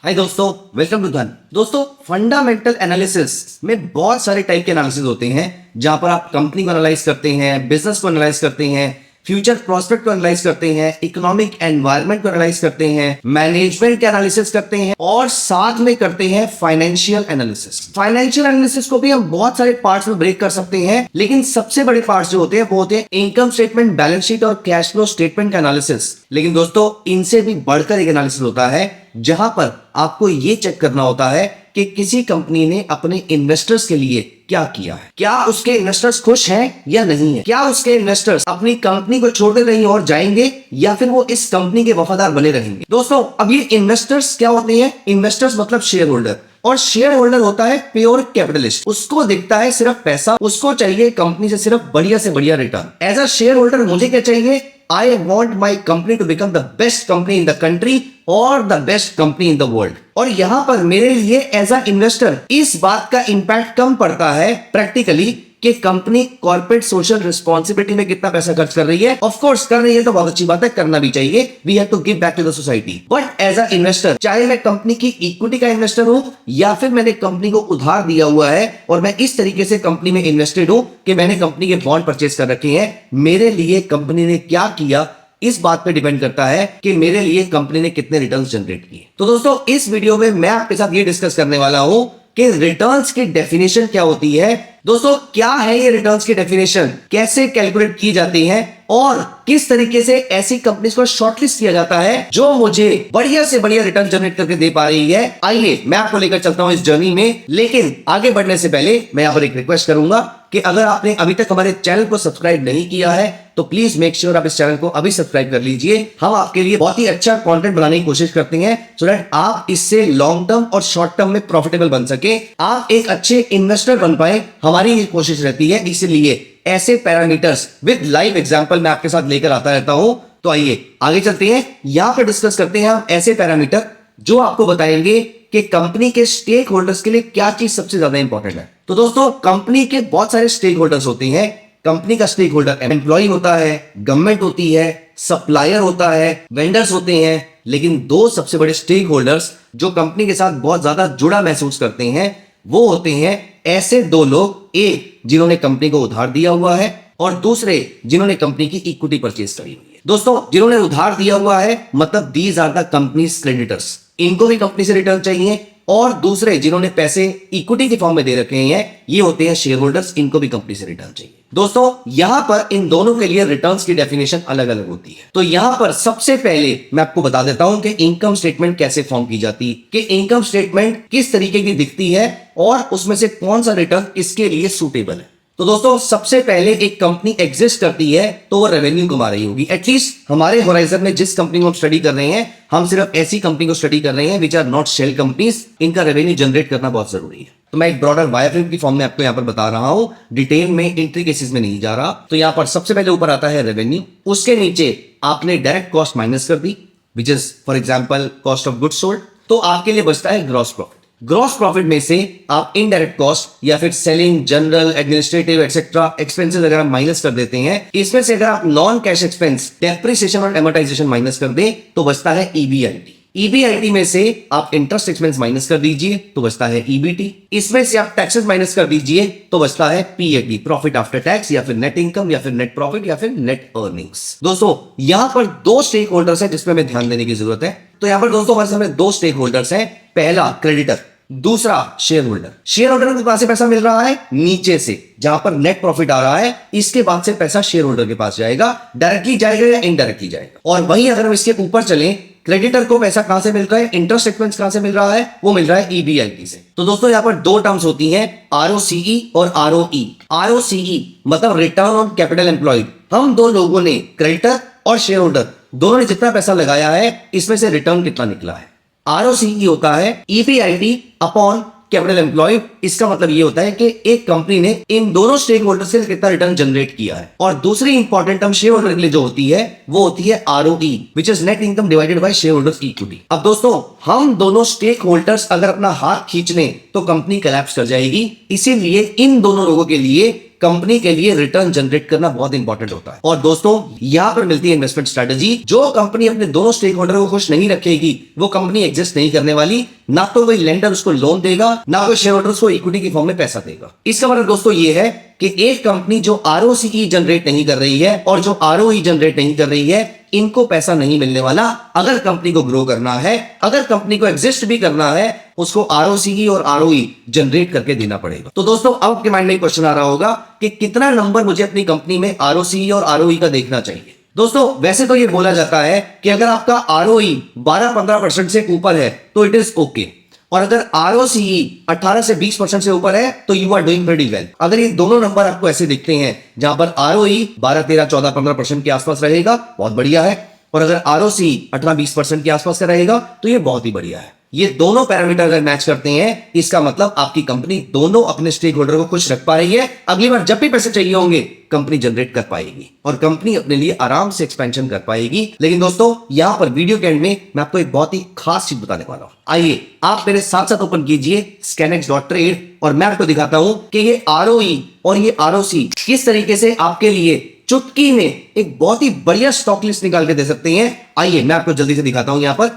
हाय दोस्तों, welcome to धन। दोस्तों, फंडामेंटल एनालिसिस में बहुत सारे टाइप के एनालिसिस होते हैं जहां पर आप कंपनी को एनालाइज करते हैं, बिजनेस को एनालाइज करते हैं, फ्यूचर प्रोस्पेक्ट को एनालाइज करते हैं, इकोनॉमिक एनवायरनमेंट को एनालाइज करते हैं, मैनेजमेंट के एनालिसिस करते हैं और साथ में करते हैं फाइनेंशियल एनालिसिस। फाइनेंशियल एनालिसिस को भी हम बहुत सारे पार्ट्स में ब्रेक कर सकते हैं, लेकिन सबसे बड़े पार्ट्स जो होते हैं वो होते हैं इनकम स्टेटमेंट, बैलेंस शीट और कैश फ्लो स्टेटमेंट का एनालिसिस। लेकिन दोस्तों, इनसे भी बढ़कर एक एनालिसिस होता है जहां पर आपको यह चेक करना होता है कि किसी कंपनी ने अपने इन्वेस्टर्स के लिए क्या किया है, क्या उसके इन्वेस्टर्स खुश हैं या नहीं है, क्या उसके इन्वेस्टर्स अपनी कंपनी को छोड़कर कहीं और जाएंगे या फिर वो इस कंपनी के वफादार बने रहेंगे। दोस्तों, अब ये इन्वेस्टर्स क्या होते हैं? इन्वेस्टर्स मतलब शेयर होल्डर, और शेयर होल्डर होता है प्योर कैपिटलिस्ट। उसको दिखता है सिर्फ पैसा, उसको चाहिए कंपनी से सिर्फ बढ़िया से बढ़िया return. As a share holder क्या चाहिए? I want my company to become the best company in the country और the best company in the world। और यहां पर मेरे लिए एज अ इन्वेस्टर इस बात का इंपैक्ट कम पड़ता है प्रैक्टिकली कि कंपनी कॉर्पोरेट सोशल रिस्पॉन्सिबिलिटी में कितना पैसा खर्च कर रही है। ऑफ कोर्स कर रही है तो बहुत अच्छी बात है, करना भी चाहिए। We have to give back to the society. But as a investor, चाहे मैं कंपनी की इक्विटी का इन्वेस्टर हूं या फिर मैंने कंपनी को उधार दिया हुआ है और मैं इस तरीके से कंपनी में इन्वेस्टेड हूं कि मैंने कंपनी के बॉन्ड परचेज कर रखे हैं, मेरे लिए कंपनी ने क्या किया इस बात पे डिपेंड करता है कि मेरे लिए कंपनी ने कितने रिटर्न्स जनरेट किए। तो दोस्तों, इस वीडियो में मैं आपके साथ ये डिस्कस करने वाला हूं कि रिटर्न्स की डेफिनेशन क्या होती है। दोस्तों, क्या है ये रिटर्न्स की डेफिनेशन, कैसे कैलकुलेट की जाती है और किस तरीके से ऐसी कंपनीज को शॉर्टलिस्ट किया जाता है जो मुझे बढ़िया से बढ़िया रिटर्न जनरेट करके दे पा रही है। आइए मैं आपको लेकर चलता हूं इस जर्नी में। लेकिन आगे बढ़ने से पहले मैं यहां पर एक रिक्वेस्ट करूंगा कि अगर आपने अभी तक हमारे चैनल को सब्सक्राइब नहीं किया है तो प्लीज मेक श्योर आप इस चैनल को अभी सब्सक्राइब कर लीजिए। हम आपके लिए बहुत ही अच्छा कंटेंट बनाने की कोशिश करते हैं सो दैट आप इससे लॉन्ग टर्म और शॉर्ट टर्म में प्रॉफिटेबल बन सके, आप एक अच्छे इन्वेस्टर बन पाए, हमारी ये कोशिश रहती है। इसलिए ऐसे पैरामीटर्स विद लाइव एग्जांपल मैं आपके साथ लेकर आता रहता हूं। तो आइए आगे चलते हैं, यहां पर डिस्कस करते हैं हम ऐसे पैरामीटर जो आपको बताएंगे कि कंपनी के स्टेक होल्डर्स के लिए क्या चीज सबसे ज्यादा इंपॉर्टेंट है। तो दोस्तों, कंपनी के बहुत सारे स्टेक होल्डर्स होते हैं। कंपनी का स्टेक होल्डर एम्प्लॉय होता है, गवर्नमेंट होती है, सप्लायर होता है, वेंडर्स होते हैं। लेकिन दो सबसे बड़े स्टेक होल्डर्स जो कंपनी के साथ बहुत ज्यादा जुड़ा महसूस करते हैं वो होते हैं ऐसे दो लोग, एक जिन्होंने कंपनी को उधार दिया हुआ है और दूसरे जिन्होंने कंपनी की इक्विटी परचेज करी हुई है। दोस्तों, जिन्होंने उधार दिया हुआ है मतलब these are the companies creditors, इनको भी कंपनी से रिटर्न चाहिए। और दूसरे जिन्होंने पैसे इक्विटी के फॉर्म में दे रखे हैं ये होते हैं शेयर होल्डर्स, इनको भी कंपनी से रिटर्न चाहिए। दोस्तों, यहां पर इन दोनों के लिए रिटर्न्स की डेफिनेशन अलग अलग होती है। तो यहां पर सबसे पहले मैं आपको बता देता हूं कि इनकम स्टेटमेंट कैसे फॉर्म की जाती है, कि इनकम स्टेटमेंट किस तरीके की दिखती है और उसमें से कौन सा रिटर्न इसके लिए सूटेबल है। तो दोस्तों, सबसे पहले एक कंपनी एग्जिस्ट करती है तो वो रेवेन्यू कमा रही होगी। एटलीस्ट हमारे होराइजन में जिस कंपनी को हम स्टडी कर रहे हैं, हम सिर्फ ऐसी कंपनी को स्टडी कर रहे हैं which are not shell companies. इनका रेवेन्यू जनरेट करना बहुत जरूरी है। तो मैं एक ब्रॉडर वायरफ्रेम की फॉर्म में आपको यहां पर बता रहा हूं, डिटेल में इंट्रिकेसीज में नहीं जा रहा। तो यहां पर सबसे पहले ऊपर आता है रेवेन्यू, उसके नीचे आपने डायरेक्ट कॉस्ट माइनस कर दी which is for example cost of goods sold, तो आपके लिए बचता है ग्रॉस प्रॉफिट। ग्रॉस प्रॉफिट में से आप इनडायरेक्ट कॉस्ट या फिर selling, general, administrative etcetera expenses अगर आप माइनस कर देते हैं, इसमें से अगर आप नॉन कैश एक्सपेंस, डेप्रिसिएशन और एमोर्टाइजेशन माइनस कर दें तो बचता है ईबीआईटी। ईबीआईटी में से आप इंटरेस्ट एक्सपेंस माइनस कर दीजिए तो बचता है ईबीटी। इसमें से आप टैक्सेस माइनस कर दीजिए तो बचता है पीएटी, प्रॉफिट आफ्टर टैक्स, या फिर नेट इनकम, या फिर नेट प्रॉफिट, या फिर नेट अर्निंग्स। दोस्तों, यहां पर दो स्टेक होल्डर्स है जिसमें हमें ध्यान देने की जरूरत है। तो यहां पर दोस्तों हमारे सामने दो स्टेक होल्डर्स हैं, पहला क्रेडिटर, दूसरा शेयर होल्डर। शेयर होल्डर को कहां से पैसा मिल रहा है? नीचे से, जहां पर नेट प्रॉफिट आ रहा है, इसके बाद से पैसा शेयर होल्डर के पास जाएगा, डायरेक्टली जाएगा या इनडायरेक्टली जाएगा। और वहीं अगर हम इसके ऊपर चलें, क्रेडिटर को पैसा कहां से मिल रहा है, इंटरेस्ट एक्सपेंस कहां से मिल रहा है? वो मिल रहा है ईबीआईटी से। तो दोस्तों, यहां पर दो टर्म्स होती हैं, आरओसीई और आरओई। आरओसीई मतलब रिटर्न ऑन कैपिटल एम्प्लॉयड। हम दो लोगों ने, क्रेडिटर और शेयर होल्डर दोनों ने जितना पैसा लगाया है इसमें से रिटर्न कितना निकला है। आरओसीई होता है ईबीआईटी अपॉन कैपिटल एम्प्लॉयड। इसका मतलब ये होता है कि एक कंपनी ने इन दोनों स्टेक होल्डर से कितना रिटर्न जनरेट किया है। और दूसरी इंपॉर्टेंट टर्म शेयर होल्डर के लिए जो होती है वो होती है ROE, which is net income divided by share holders equity. अब दोस्तों, हम दोनों स्टेक होल्डर्स अगर अपना हाथ खींच लें तो कंपनी कोलैप्स कर जाएगी। इसीलिए इन दोनों लोगों के लिए कंपनी के लिए रिटर्न जनरेट करना बहुत इंपॉर्टेंट होता है। और दोस्तों यहां पर मिलती है इन्वेस्टमेंट स्ट्रेटजी। जो कंपनी अपने दोनों स्टेक होल्डर को खुश नहीं रखेगी वो कंपनी एग्जिस्ट नहीं करने वाली। ना तो कोई लेंडर उसको लोन देगा, ना कोई शेयर होल्डर उसको इक्विटी की फॉर्म में पैसा देगा। इसका मतलब दोस्तों ये है कि एक कंपनी जो आरओसी जनरेट नहीं कर रही है और जो आरओई जनरेट नहीं कर रही है, इनको पैसा नहीं मिलने वाला। अगर कंपनी को ग्रो करना है, अगर कंपनी को एग्जिस्ट भी करना है, उसको आरओसी और आरओई जनरेट करके देना पड़ेगा। तो दोस्तों अब आपके माइंड में क्वेश्चन आ रहा होगा कि कितना नंबर मुझे अपनी कंपनी में आरओसी और आरओई का देखना चाहिए। दोस्तों वैसे तो यह बोला जाता है कि अगर आपका आरओई 12-15% से ऊपर है तो इट इज ओके, और अगर आरओसीई 18 से 20% से ऊपर है तो you are doing pretty well. अगर ये दोनों नंबर आपको ऐसे दिखते हैं जहां पर आरओई 12, 13, 14, 15% के आसपास रहेगा, बहुत बढ़िया है, और अगर आरओसी 18-20% के आसपास का रहेगा तो ये बहुत ही बढ़िया है। ये दोनों पैरामीटर अगर मैच करते हैं, इसका मतलब आपकी कंपनी दोनों अपने स्टेक होल्डर को खुश रख पा रही है। अगली बार जब भी पैसे चाहिए होंगे कंपनी जनरेट कर पाएगी और कंपनी अपने लिए आराम से एक्सपेंशन कर पाएगी। लेकिन दोस्तों यहां पर वीडियो के एंड में मैं आपको एक बहुत ही खास चीज बताने वाला हूं। आइए आप मेरे साथ साथ ओपन कीजिए scanex.trade और मैं आपको दिखाता हूं कि ये आरओई और ये आरओसी किस तरीके से आपके लिए चुटकी में एक बहुत ही बढ़िया स्टॉक लिस्ट निकाल के दे सकते हैं। आइए मैं आपको जल्दी से दिखाता हूं। यहां पर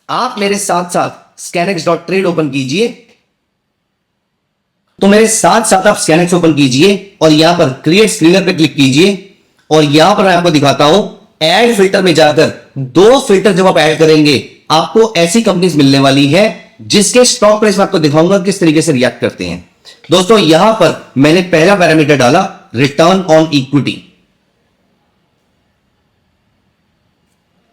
आप मेरे साथ साथ scanex.trade ओपन कीजिए। तो मेरे साथ साथ आप Scanex ओपन कीजिए और यहां पर क्रिएट स्क्रीनर पे क्लिक कीजिए और यहां पर मैं आपको दिखाता हूं ऐड फिल्टर में जाकर 2 फिल्टर जब आप ऐड करेंगे आपको ऐसी कंपनीज मिलने वाली है जिसके स्टॉक प्राइस मैं आपको दिखाऊंगा किस तरीके से रिएक्ट करते हैं। दोस्तों यहां पर मैंने पहला पैरामीटर डाला return on equity.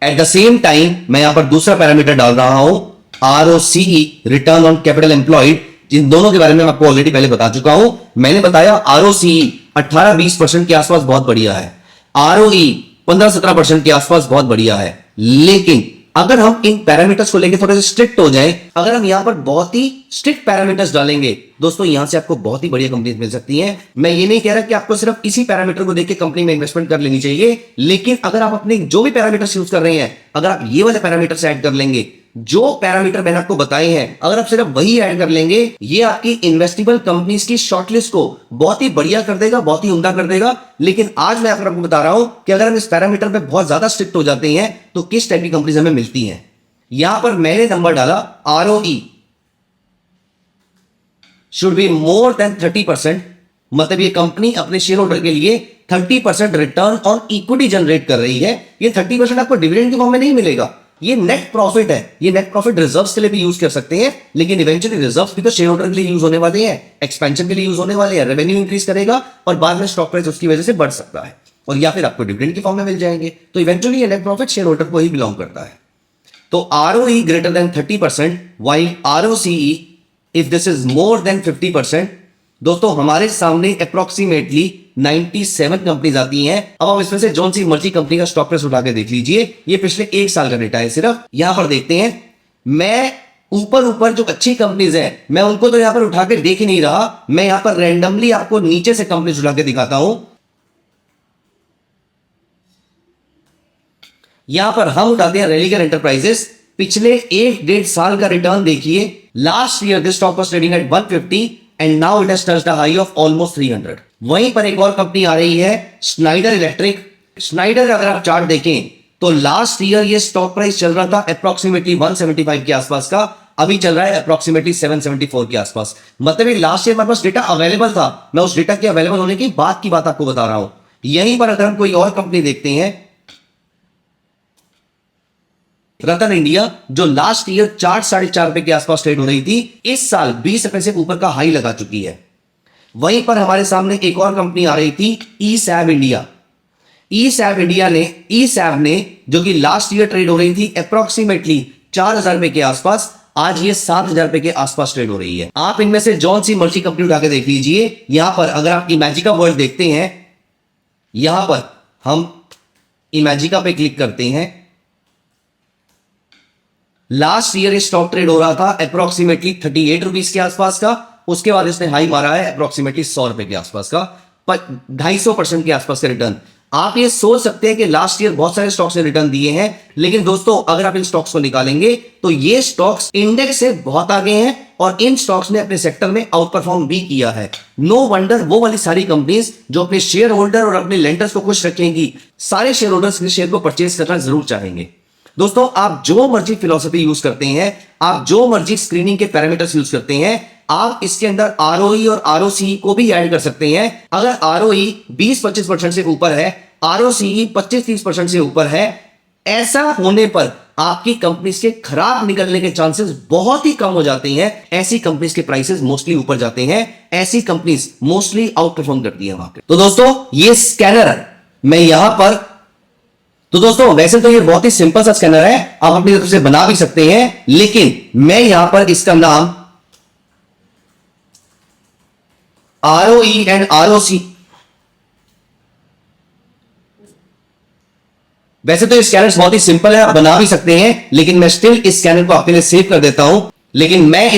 At the same time मैं यहां पर दूसरा पैरामीटर डाल रहा हूं ROCE, return on capital employed. इन दोनों के बारे में आपको ऑलरेडी पहले बता चुका हूं। मैंने बताया आरओसीई 18-20% के आसपास बहुत बढ़िया है, आरओई 15-17% के आसपास बहुत बढ़िया है। लेकिन अगर हम इन पैरामीटर्स को लेकर थोड़े से स्ट्रिक्ट हो जाएं, अगर हम यहां पर बहुत ही स्ट्रिक्ट पैरामीटर्स डालेंगे दोस्तों, यहां से आपको बहुत ही बढ़िया कंपनीज मिल सकती हैं। मैं ये नहीं कह रहा कि आपको सिर्फ इसी पैरामीटर को देख के कंपनी में इन्वेस्टमेंट कर लेनी चाहिए, लेकिन अगर आप अपने जो भी पैरामीटर्स यूज कर रहे हैं, अगर आप ये वाले पैरामीटर्स ऐड कर लेंगे, जो पैरामीटर मैंने आपको बताए हैं, अगर आप सिर्फ वही ऐड कर लेंगे, ये आपकी इन्वेस्टेबल कंपनीज की शॉर्टलिस्ट को बहुत ही बढ़िया कर देगा, बहुत ही उम्दा कर देगा। लेकिन आज मैं आपको बता रहा हूं कि अगर हम इस पैरामीटर पे बहुत ज्यादा स्ट्रिक्ट हो जाते हैं तो किस टाइप की कंपनीज हमें मिलती हैं। यहां पर मैंने नंबर डाला ROE should be more than 30%, मतलब ये कंपनी अपने शेयर होल्डर के लिए 30% रिटर्न ऑन इक्विटी जनरेट कर रही है। ये 30% आपको डिविडेंड के फॉर्म में नहीं मिलेगा, ये नेट प्रॉफिट है। ये नेट प्रॉफिट रिजर्व्स के लिए भी यूज कर सकते हैं, लेकिन इवेंचुअली रिजर्व्स भी तो शेयर होल्डर के लिए यूज होने वाले हैं, एक्सपेंशन के लिए यूज होने वाले हैं, रेवेन्यू इंक्रीज करेगा और बाद में स्टॉक प्राइस उसकी वजह से बढ़ सकता है, और या फिर आपको डिविडेंड के फॉर्म में मिल जाएंगे। तो इवेंचुअली ये नेट प्रॉफिट शेयर होल्डर को ही बिलोंग करता है। तो ROE greater than 30% while ROCE if this is more than 50%। दोस्तों हमारे सामने अप्रोक्सीमेटली 97 कंपनीज आती हैं। अब आप इसमें से जौन सी मर्जी कंपनी का स्टॉक प्राइस उठा के देख लीजिए, ये पिछले 1 साल का डेटा है सिर्फ। यहां पर देखते हैं, मैं ऊपर जो अच्छी कंपनीज हैं मैं उनको तो यहां पर उठा के देख ही नहीं रहा, मैं यहां पर रैंडमली आपको नीचे से कंपनीज उठा के दिखाता हूं। यहां पर हम उठाते हैं रेलिगर एंटरप्राइजेस। पिछले 1-1.5 साल का रिटर्न देखिए। Last year this stock was trading at 150 and now it has touched a high of almost 300। वहीं पर एक और कंपनी आ रही है स्नाइडर इलेक्ट्रिक। स्नाइडर अगर आप चार्ट देखें तो लास्ट ईयर ये स्टॉक प्राइस चल रहा था अप्रोक्सीमेटली 175 के आसपास का, अभी चल रहा है अप्रोक्सीमेटली 774 के आसपास। मतलब ये लास्ट ईयर मेरे पास डेटा अवेलेबल था, मैं उस डेटा के अवेलेबल होने की बात आपको बता रहा हूं। यहीं पर अगर हम कोई और कंपनी देखते हैं, रतन इंडिया, जो लास्ट ईयर 4-4.5 रुपए के आसपास ट्रेड हो रही थी, इस साल 20 रुपए से ऊपर का हाई लगा चुकी है। वहीं पर हमारे सामने एक और कंपनी आ रही थी ईसैब इंडिया। ईसैब ने जो कि लास्ट ईयर ट्रेड हो रही थी अप्रोक्सीमेटली 4,000 रुपए के आसपास, आज ये 7,000 रुपए के आसपास ट्रेड हो रही है। आप इनमें से जौन सी मर्जी कंपनी उठा के देख लीजिए। यहां पर अगर आप इमेजिका वर्ल्ड देखते हैं, यहां पर हम इमेजिका पे क्लिक करते हैं, लास्ट ईयर स्टॉक ट्रेड हो रहा था अप्रोक्सीमेटली 38 रुपीज के आसपास का, उसके बाद इसने हाई मारा है अप्रोक्सीमेटली 100 रुपए के आसपास का, 250% के आसपास का रिटर्न। आप ये सोच सकते हैं कि लास्ट ईयर बहुत सारे स्टॉक्स ने रिटर्न दिए हैं, लेकिन दोस्तों अगर आप इन स्टॉक्स को निकालेंगे तो ये स्टॉक्स इंडेक्स से बहुत आगे हैं और इन स्टॉक्स ने अपने सेक्टर में आउट परफॉर्म भी किया है। नो वंडर वो वाली सारी कंपनीज जो अपने शेयर होल्डर और अपने लेंडर्स को खुश रखेंगी, सारे शेयर होल्डर्स के शेयर को परचेज करना जरूर चाहेंगे। दोस्तों, आप जो मर्जी फिलॉसफी यूज करते हैं, आप जो मर्जी स्क्रीनिंग के पैरामीटर्स यूज करते हैं, आप इसके अंदर आरओई और आरओसी को भी ऐड कर सकते हैं। अगर आरओई 20-25% से ऊपर है, आरओसी 25-30% से ऊपर है, ऐसा होने पर आपकी कंपनीज के खराब निकलने के चांसेस बहुत ही कम हो जाते हैं। ऐसी कंपनीज के प्राइसेस मोस्टली ऊपर जाते हैं, ऐसी कंपनीज मोस्टली आउट परफॉर्म करती है मार्केट। तो दोस्तों, ये स्कैनर है, मैं यहां पर, तो दोस्तों वैसे तो ये बहुत ही सिंपल सा स्कैनर है, आप अपनी तरफ से बना भी सकते हैं, लेकिन मैं यहां पर इसका नाम आरओई एंड आरओसी, वैसे तो स्कैनर बहुत ही सिंपल है, आप बना भी सकते हैं, लेकिन मैं स्टिल इस स्कैनर को आपके लिए सेव कर देता हूं। लेकिन मैं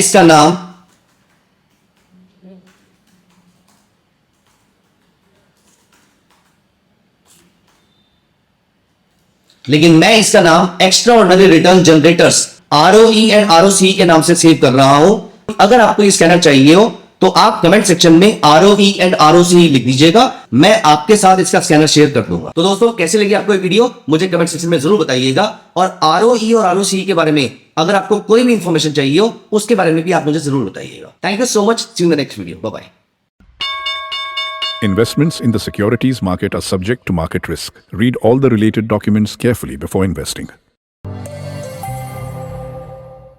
इसका नाम extra ordinary return generators ROE and ROC के नाम से सेव कर रहा हूं। अगर आपको ये स्कैनर चाहिए हो तो आप कमेंट सेक्शन में आरओई एंड आरओसी लिख दीजिएगा, मैं आपके साथ इसका स्कैनर शेयर कर दूंगा। तो दोस्तों, कैसे लगी आपको ये वीडियो मुझे कमेंट सेक्शन में जरूर बताइएगा, और आरओई और आरओसी के बारे में अगर आपको कोई भी इंफॉर्मेशन चाहिए हो उसके बारे में भी आप मुझे जरूर बताइएगा। Thank you so much, see you in the next video, bye bye. Investments in the securities market are subject to market risk. Read all the related documents carefully before investing.